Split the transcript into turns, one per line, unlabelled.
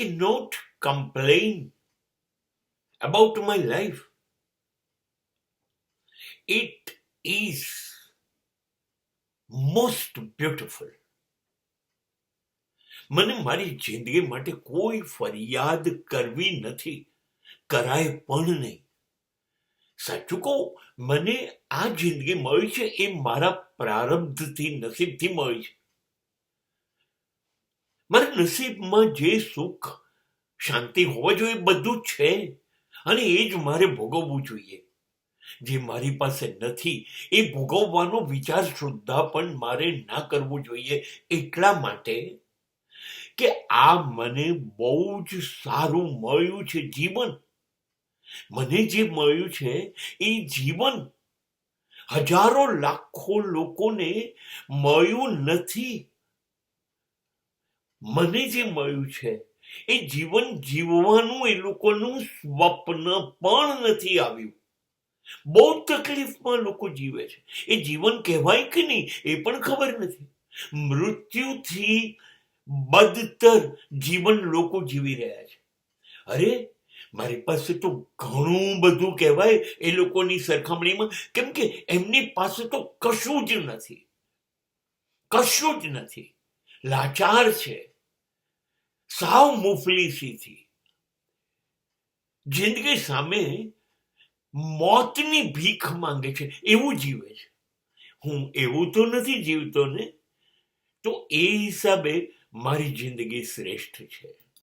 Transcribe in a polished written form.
cannot complain about my life. It is most beautiful. મને મારી જિંદગી માટે કોઈ ફરિયાદ કરવી નથી, કરાય પણ નહીં. સાચું કહું, મને આ જિંદગી મળી છે એ મારા પ્રારબ્ધથી, નસીબથી મળી છે. મારા નસીબમાં જે સુખ શાંતિ હોવા જોઈએ બધું છે, અને એ જ મારે ભોગવવું જોઈએ. જે મારી પાસે નથી એ ભોગવવાનો વિચાર સુદ્ધા પણ મારે ના કરવો જોઈએ, એટલા માટે કે આ મને બહુ જ સારું મળ્યું છે જીવન. મને જે મળ્યું છે એ જીવન હજારો લાખો લોકોને મળ્યું નથી. મને જે મળ્યું છે એ જીવન જીવવાનું એ લોકોનું સ્વપ્ન પણ નથી આવ્યું. બહુ તકલીફમાં લોકો જીવે છે. એ જીવન કહેવાય કે નહીં એ પણ ખબર નથી. મૃત્યુથી બદતર જીવન લોકો જીવી રહ્યા છે. અરે, મારી પાસે તો ઘણું બધું કહેવાય એ લોકોની સરખામણીમાં, કેમ કે એમની પાસે તો કશું જ નથી. કશું જ નથી. લાચાર છે, સાવ મુફલીસીથી જિંદગી સામે મોતની ભીખ માંગે છે, એવું જીવે છે. હું એવું તો નથી જીવતો ને, તો એ હિસાબે મારી જિંદગી શ્રેષ્ઠ છે.